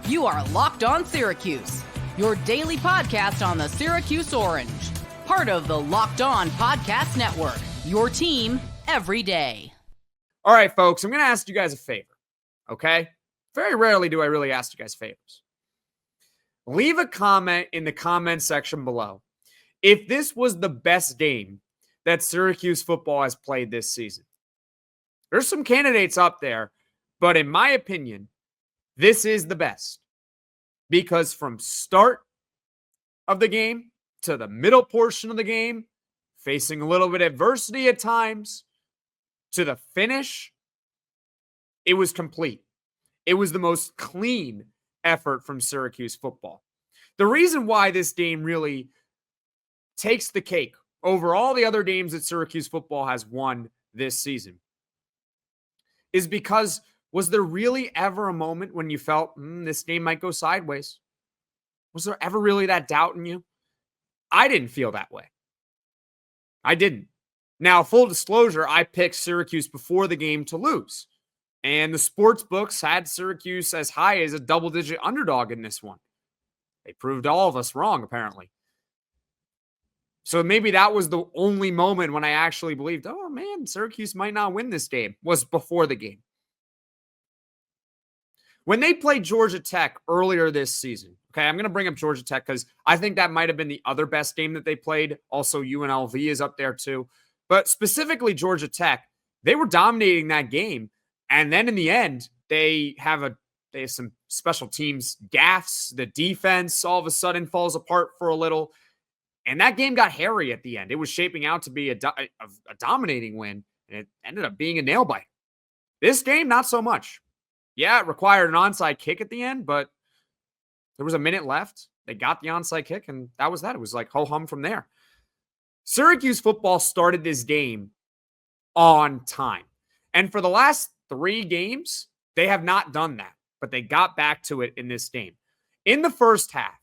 You are Locked On Syracuse, your daily podcast on the Syracuse Orange. Part of the Locked On Podcast Network, your team every day. All right, folks, I'm going to ask you guys a favor, okay? Very rarely do I really ask you guys favors. Leave a comment in the comment section below if this was the best game that Syracuse football has played this season. There's some candidates up there, but in my opinion, this is the best. Because from start of the game to the middle portion of the game, facing a little bit of adversity at times, to the finish, it was complete. It was the most clean effort from Syracuse football. The reason why this game really takes the cake over all the other games that Syracuse football has won this season is because, was there really ever a moment when you felt this game might go sideways? Was there ever really that doubt in you? I didn't feel that way. I didn't. Now, full disclosure, I picked Syracuse before the game to lose. And the sports books had Syracuse as high as a double-digit underdog in this one. They proved all of us wrong, apparently. So maybe that was the only moment when I actually believed, oh man, Syracuse might not win this game, was before the game. When they played Georgia Tech earlier this season, okay, I'm going to bring up Georgia Tech because I think that might have been the other best game that they played. Also, UNLV is up there too. But specifically Georgia Tech, they were dominating that game. And then in the end, they have some special teams gaffes. The defense all of a sudden falls apart for a little. And that game got hairy at the end. It was shaping out to be a dominating win, and it ended up being a nail biter. This game, not so much. Yeah, it required an onside kick at the end, but there was a minute left. They got the onside kick, and that was that. It was like ho-hum from there. Syracuse football started this game on time. And for the last 3 games, they have not done that, but they got back to it in this game. In the first half,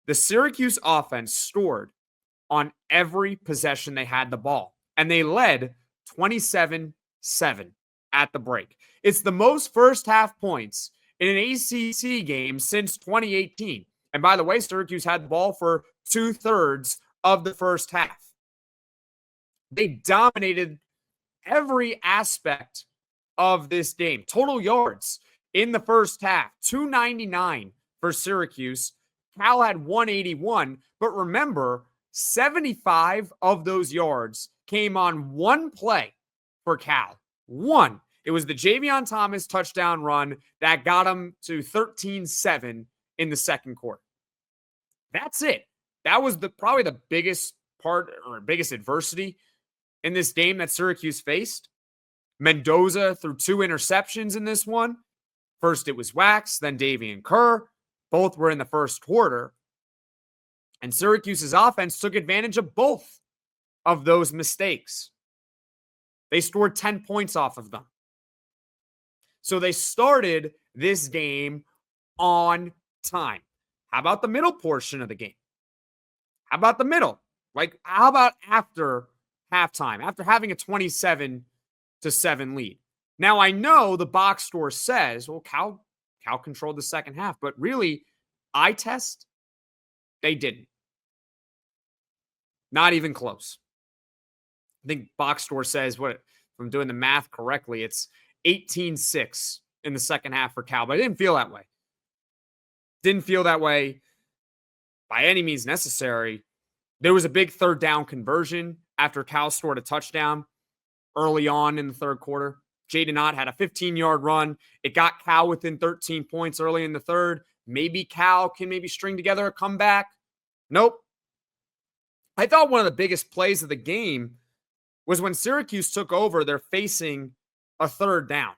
the Syracuse offense scored on every possession they had the ball, and they led 27-7 at the break. It's the most first half points in an ACC game since 2018. And by the way, Syracuse had the ball for 2/3 of the first half. They dominated every aspect of this game. Total yards in the first half, 299 for Syracuse. Cal had 181, but remember, 75 of those yards came on one play for Cal. One. It was the Javion Thomas touchdown run that got them to 13-7 in the second quarter. That's it. That was probably the biggest part or biggest adversity in this game that Syracuse faced. Mendoza threw 2 interceptions in this one. First it was Wax, then Davien Kerr. Both were in the first quarter. And Syracuse's offense took advantage of both of those mistakes. They scored 10 points off of them. So they started this game on time. How about the middle portion of the game? How about the middle? Like, how about after halftime, after having a 27-7 lead? Now, I know the box score says, well, Cal controlled the second half, but really, eye test, they didn't. Not even close. I think box score says, what, if I'm doing the math correctly, it's 18-6 in the second half for Cal, but I didn't feel that way. Didn't feel that way by any means necessary. There was a big third down conversion after Cal scored a touchdown early on in the third quarter. Jaden Ott had a 15-yard run. It got Cal within 13 points early in the third. Maybe Cal can string together a comeback. Nope. I thought one of the biggest plays of the game was when Syracuse took over, they're facing a third down.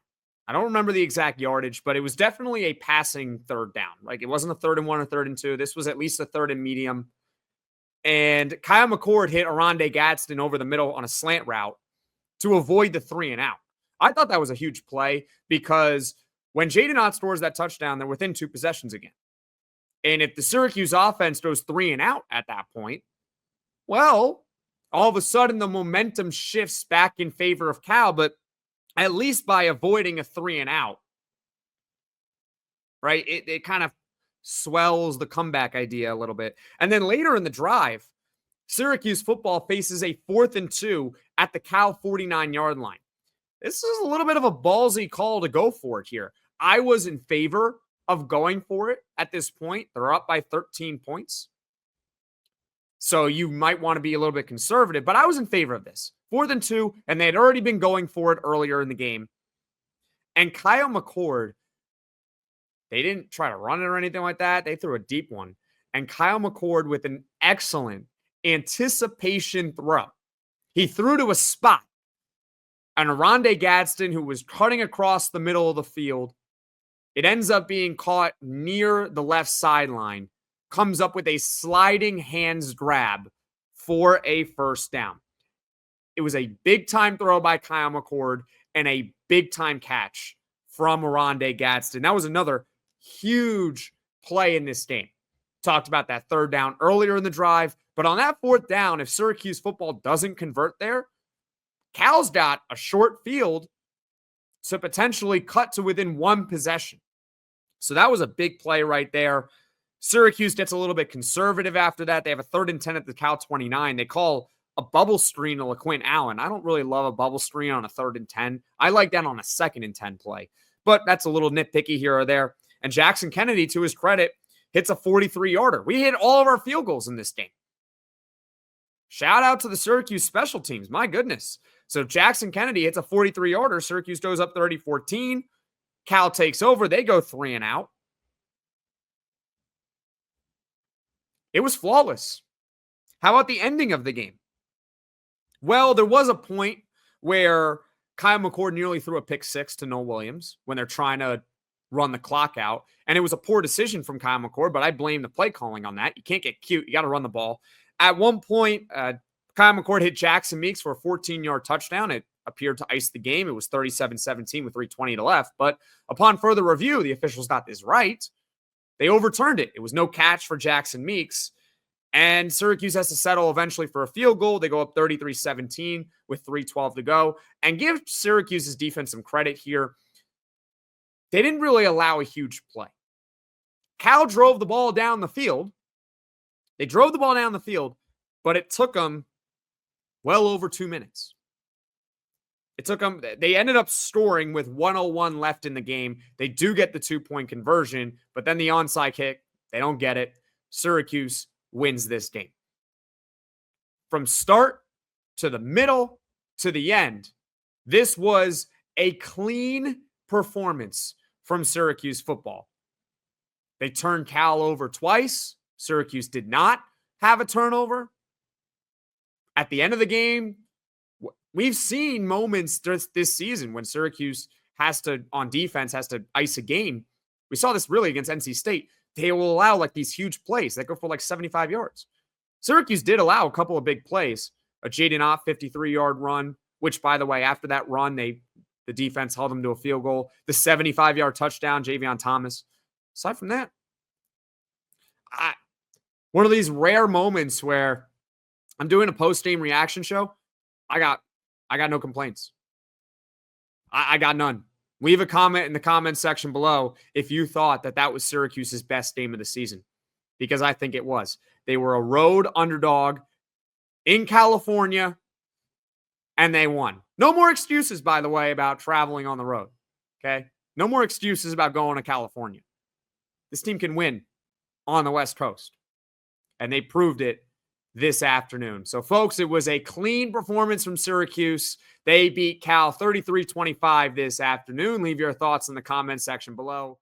I don't remember the exact yardage, but it was definitely a passing third down. Like, it wasn't a 3rd and 1 or 3rd and 2. This was at least a 3rd and medium. And Kyle McCord hit Arande Gadsden over the middle on a slant route to avoid the 3 and out. I thought that was a huge play because when Jaden Ott scores that touchdown, they're within 2 possessions again. And if the Syracuse offense goes 3 and out at that point, well, all of a sudden the momentum shifts back in favor of Cal, but at least by avoiding a 3 and out, right? It kind of swells the comeback idea a little bit. And then later in the drive, Syracuse football faces a 4th and 2 at the Cal 49-yard line. This is a little bit of a ballsy call to go for it here. I was in favor of going for it at this point. They're up by 13 points. So you might want to be a little bit conservative, but I was in favor of this. 4th and 2, and they had already been going for it earlier in the game. And Kyle McCord, they didn't try to run it or anything like that. They threw a deep one. And Kyle McCord with an excellent anticipation throw. He threw to a spot. And Oronde Gadsden, who was cutting across the middle of the field, it ends up being caught near the left sideline, comes up with a sliding hands grab for a first down. It was a big-time throw by Kyle McCord and a big-time catch from Oronde Gadsden. That was another huge play in this game. Talked about that 3rd down earlier in the drive, but on that 4th down, if Syracuse football doesn't convert there, Cal's got a short field to potentially cut to within 1 possession. So that was a big play right there. Syracuse gets a little bit conservative after that. They have a 3rd and 10 at the Cal 29. They call a bubble screen to LeQuint Allen. I don't really love a bubble screen on a 3rd and 10. I like that on a 2nd and 10 play, but that's a little nitpicky here or there. And Jackson Kennedy, to his credit, hits a 43-yarder. We hit all of our field goals in this game. Shout out to the Syracuse special teams. My goodness. So Jackson Kennedy hits a 43-yarder. Syracuse goes up 30-14. Cal takes over. They go 3 and out. It was flawless. How about the ending of the game? Well, there was a point where Kyle McCord nearly threw a pick 6 to Noah Williams when they're trying to run the clock out. And it was a poor decision from Kyle McCord, but I blame the play calling on that. You can't get cute. You got to run the ball. At one point, Kyle McCord hit Jackson Meeks for a 14-yard touchdown. It appeared to ice the game. It was 37-17 with 3:20 to left. But upon further review, the officials got this right. They overturned it. It was no catch for Jackson Meeks. And Syracuse has to settle eventually for a field goal. They go up 33-17 with 3:12 to go. And give Syracuse's defense some credit here. They didn't really allow a huge play. Cal drove the ball down the field. They drove the ball down the field, but it took them well over 2 minutes. It took them, they ended up scoring with 1:01 left in the game. They do get the 2-point conversion, but then the onside kick, they don't get it. Syracuse wins this game. From start to the middle to the end, this was a clean performance from Syracuse football. They turned Cal over twice. Syracuse did not have a turnover. At the end of the game, we've seen moments this season when Syracuse has to, on defense, has to ice a game. We saw this really against NC State. They will allow like these huge plays that go for like 75 yards. Syracuse did allow a couple of big plays. A Jaden Ott 53-yard run, which, by the way, after that run, the defense held them to a field goal. The 75-yard touchdown, Davien Thomas. Aside from that, one of these rare moments where I'm doing a post-game reaction show. I got no complaints. I got none. Leave a comment in the comment section below if you thought that was Syracuse's best game of the season, because I think it was. They were a road underdog in California, and they won. No more excuses, by the way, about traveling on the road, okay? No more excuses about going to California. This team can win on the West Coast, and they proved it this afternoon. So, folks, it was a clean performance from Syracuse. They beat Cal 33-25 this afternoon. Leave your thoughts in the comment section below.